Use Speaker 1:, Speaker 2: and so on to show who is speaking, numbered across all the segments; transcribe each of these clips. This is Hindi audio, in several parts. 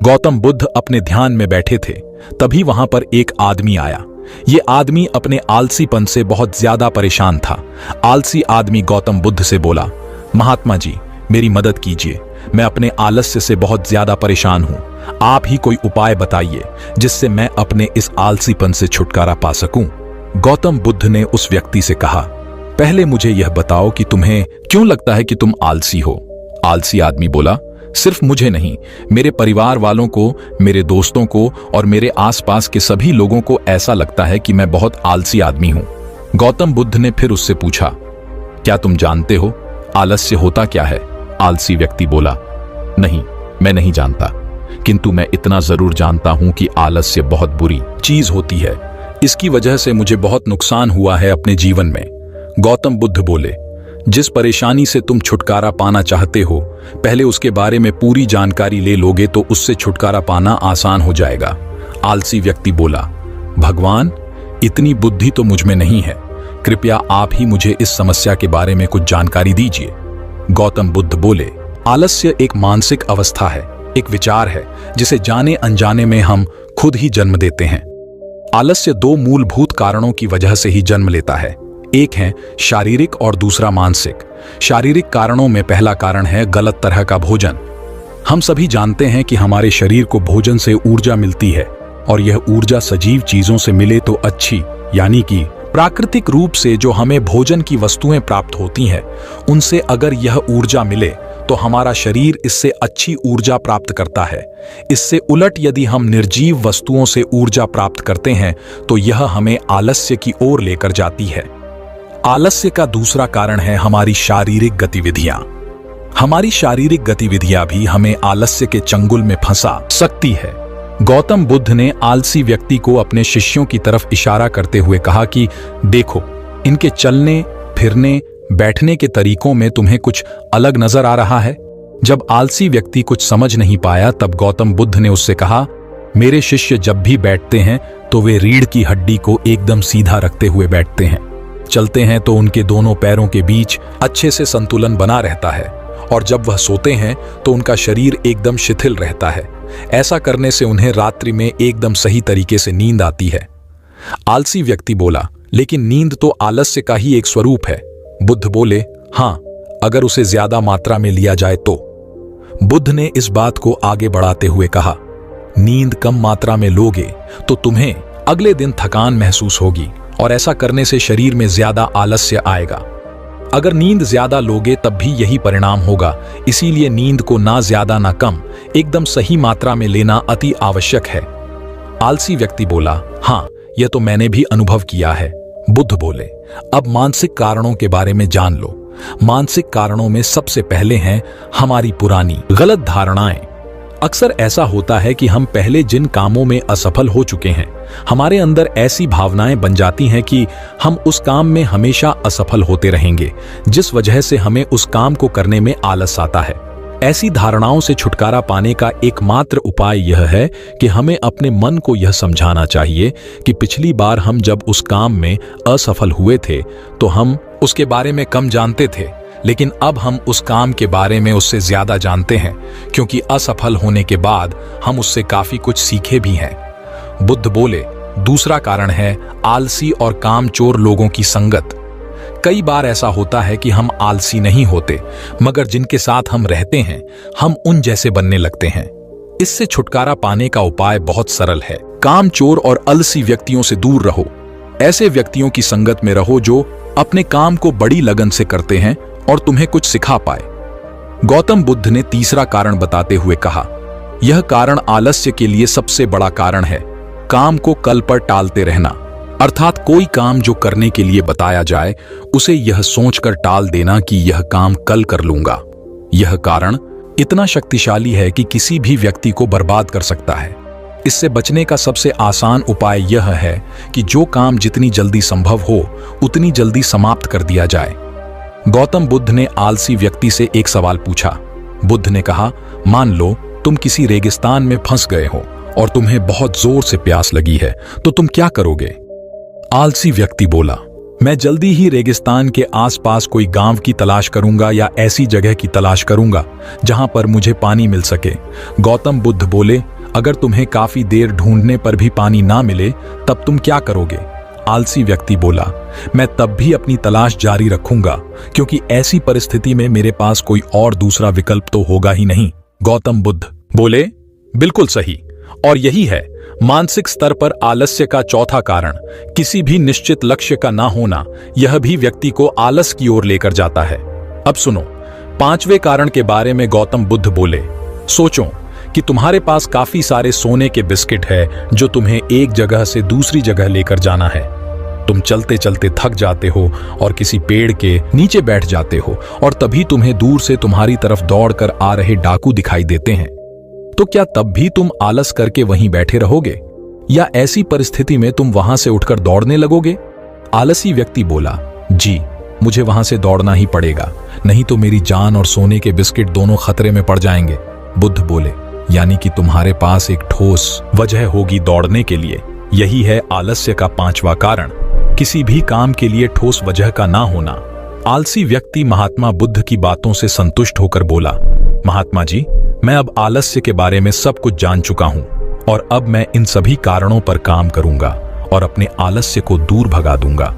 Speaker 1: गौतम बुद्ध अपने ध्यान में बैठे थे, तभी वहां पर एक आदमी आया। ये आदमी अपने आलसीपन से बहुत ज्यादा परेशान था। आलसी आदमी गौतम बुद्ध से बोला, महात्मा जी, मेरी मदद कीजिए, मैं अपने आलस्य से बहुत ज्यादा परेशान हूं। आप ही कोई उपाय बताइए जिससे मैं अपने इस आलसीपन से छुटकारा पा सकूं। गौतम बुद्ध ने उस व्यक्ति से कहा, पहले मुझे यह बताओ कि तुम्हें क्यों लगता है कि तुम आलसी हो। आलसी आदमी बोला, सिर्फ मुझे नहीं, मेरे परिवार वालों को, मेरे दोस्तों को और मेरे आसपास के सभी लोगों को ऐसा लगता है कि मैं बहुत आलसी आदमी हूं। गौतम बुद्ध ने फिर उससे पूछा, क्या तुम जानते हो आलस्य होता क्या है? आलसी व्यक्ति बोला, नहीं, मैं नहीं जानता, किंतु मैं इतना जरूर जानता हूं कि आलस्य बहुत बुरी चीज होती है। इसकी वजह से मुझे बहुत नुकसान हुआ है अपने जीवन में। गौतम बुद्ध बोले, जिस परेशानी से तुम छुटकारा पाना चाहते हो, पहले उसके बारे में पूरी जानकारी ले लोगे तो उससे छुटकारा पाना आसान हो जाएगा। आलसी व्यक्ति बोला, भगवान, इतनी बुद्धि तो मुझ में नहीं है, कृपया आप ही मुझे इस समस्या के बारे में कुछ जानकारी दीजिए। गौतम बुद्ध बोले, आलस्य एक मानसिक अवस्था है, एक विचार है जिसे जाने अनजाने में हम खुद ही जन्म देते हैं। आलस्य दो मूलभूत कारणों की वजह से ही जन्म लेता है, एक है शारीरिक और दूसरा मानसिक। शारीरिक कारणों में पहला कारण है गलत तरह का भोजन। हम सभी जानते हैं कि हमारे शरीर को भोजन से ऊर्जा मिलती है और यह ऊर्जा सजीव चीजों से मिले तो अच्छी, यानी कि प्राकृतिक रूप से जो हमें भोजन की वस्तुएं प्राप्त होती हैं, उनसे अगर यह ऊर्जा मिले तो हमारा शरीर इससे अच्छी ऊर्जा प्राप्त करता है। इससे उलट यदि हम निर्जीव वस्तुओं से ऊर्जा प्राप्त करते हैं तो यह हमें आलस्य की ओर लेकर जाती है। आलस्य का दूसरा कारण है हमारी शारीरिक गतिविधियां। हमारी शारीरिक गतिविधियां भी हमें आलस्य के चंगुल में फंसा सकती है। गौतम बुद्ध ने आलसी व्यक्ति को अपने शिष्यों की तरफ इशारा करते हुए कहा कि देखो, इनके चलने फिरने बैठने के तरीकों में तुम्हें कुछ अलग नजर आ रहा है। जब आलसी व्यक्ति कुछ समझ नहीं पाया तब गौतम बुद्ध ने उससे कहा, मेरे शिष्य जब भी बैठते हैं तो वे रीढ़ की हड्डी को एकदम सीधा रखते हुए बैठते हैं। चलते हैं तो उनके दोनों पैरों के बीच अच्छे से संतुलन बना रहता है और जब वह सोते हैं तो उनका शरीर एकदम शिथिल रहता है। ऐसा करने से उन्हें रात्रि में एकदम सही तरीके से नींद आती है। आलसी व्यक्ति बोला, लेकिन नींद तो आलस्य का ही एक स्वरूप है। बुद्ध बोले, हाँ, अगर उसे ज्यादा मात्रा में लिया जाए तो। बुद्ध ने इस बात को आगे बढ़ाते हुए कहा, नींद कम मात्रा में लोगे तो तुम्हें अगले दिन थकान महसूस होगी और ऐसा करने से शरीर में ज्यादा आलस्य आएगा। अगर नींद ज्यादा लोगे तब भी यही परिणाम होगा। इसीलिए नींद को ना ज्यादा ना कम, एकदम सही मात्रा में लेना अति आवश्यक है। आलसी व्यक्ति बोला, हाँ, यह तो मैंने भी अनुभव किया है। बुद्ध बोले, अब मानसिक कारणों के बारे में जान लो। मानसिक कारणों में सबसे पहले हैं हमारी पुरानी गलत धारणाएं। अक्सर ऐसा होता है कि हम पहले जिन कामों में असफल हो चुके हैं, हमारे अंदर ऐसी भावनाएं बन जाती हैं कि हम उस काम में हमेशा असफल होते रहेंगे, जिस वजह से हमें उस काम को करने में आलस आता है। ऐसी धारणाओं से छुटकारा पाने का एकमात्र उपाय यह है कि हमें अपने मन को यह समझाना चाहिए कि पिछली बार हम जब उस काम में असफल हुए थे तो हम उसके बारे में कम जानते थे, लेकिन अब हम उस काम के बारे में उससे ज्यादा जानते हैं, क्योंकि असफल होने के बाद हम उससे काफी कुछ सीखे भी हैं। बुद्ध बोले, दूसरा कारण है आलसी और कामचोर लोगों की संगत। कई बार ऐसा होता है कि हम आलसी नहीं होते, मगर जिनके साथ हम रहते हैं हम उन जैसे बनने लगते हैं। इससे छुटकारा पाने का उपाय बहुत सरल है। कामचोर और आलसी व्यक्तियों से दूर रहो। ऐसे व्यक्तियों की संगत में रहो जो अपने काम को बड़ी लगन से करते हैं और तुम्हें कुछ सिखा पाए। गौतम बुद्ध ने तीसरा कारण बताते हुए कहा, यह कारण आलस्य के लिए सबसे बड़ा कारण है, काम को कल पर टालते रहना। अर्थात कोई काम जो करने के लिए बताया जाए उसे यह सोचकर टाल देना कि यह काम कल कर लूंगा। यह कारण इतना शक्तिशाली है कि किसी भी व्यक्ति को बर्बाद कर सकता है। इससे बचने का सबसे आसान उपाय यह है कि जो काम जितनी जल्दी संभव हो उतनी जल्दी समाप्त कर दिया जाए। गौतम बुद्ध ने आलसी व्यक्ति से एक सवाल पूछा। बुद्ध ने कहा, मान लो तुम किसी रेगिस्तान में फंस गए हो और तुम्हें बहुत जोर से प्यास लगी है, तो तुम क्या करोगे? आलसी व्यक्ति बोला, मैं जल्दी ही रेगिस्तान के आसपास कोई गांव की तलाश करूंगा या ऐसी जगह की तलाश करूंगा जहां पर मुझे पानी मिल सके। गौतम बुद्ध बोले, अगर तुम्हें काफी देर ढूंढने पर भी पानी ना मिले तब तुम क्या करोगे? आलसी व्यक्ति बोला, मैं तब भी अपनी तलाश जारी रखूंगा, क्योंकि ऐसी परिस्थिति में मेरे पास कोई और दूसरा विकल्प तो होगा ही नहीं। गौतम बुद्ध बोले, बिल्कुल सही। और यही है मानसिक स्तर पर आलस्य का चौथा कारण, किसी भी निश्चित लक्ष्य का ना होना। यह भी व्यक्ति को आलस की ओर लेकर जाता है। अब सुनो, पांचवें कारण के बारे में गौतम बुद्ध बोले, सोचो कि तुम्हारे पास काफी सारे सोने के बिस्किट है जो तुम्हें एक जगह से दूसरी जगह लेकर जाना है। तुम चलते चलते थक जाते हो और किसी पेड़ के नीचे बैठ जाते हो, और तभी तुम्हें दूर से तुम्हारी तरफ दौड़कर आ रहे डाकू दिखाई देते हैं। तो क्या तब भी तुम आलस करके वहीं बैठे रहोगे, या ऐसी परिस्थिति में तुम वहां से उठकर दौड़ने लगोगे? आलसी व्यक्ति बोला, जी, मुझे वहां से दौड़ना ही पड़ेगा, नहीं तो मेरी जान और सोने के बिस्किट दोनों खतरे में पड़ जाएंगे। बुद्ध बोले, यानी कि तुम्हारे पास एक ठोस वजह होगी दौड़ने के लिए। यही है आलस्य का पांचवा कारण, किसी भी काम के लिए ठोस वजह का ना होना। आलसी व्यक्ति महात्मा बुद्ध की बातों से संतुष्ट होकर बोला, महात्मा जी, मैं अब आलस्य के बारे में सब कुछ जान चुका हूं, और अब मैं इन सभी कारणों पर काम करूंगा और अपने आलस्य को दूर भगा दूंगा।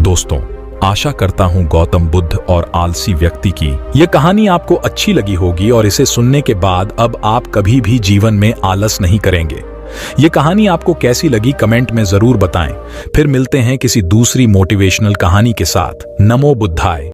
Speaker 1: दोस्तों, आशा करता हूं गौतम बुद्ध और आलसी व्यक्ति की यह कहानी आपको अच्छी लगी होगी, और इसे सुनने के बाद अब आप कभी भी जीवन में आलस नहीं करेंगे। ये कहानी आपको कैसी लगी कमेंट में जरूर बताएं। फिर मिलते हैं किसी दूसरी मोटिवेशनल कहानी के साथ। नमो बुद्धाय।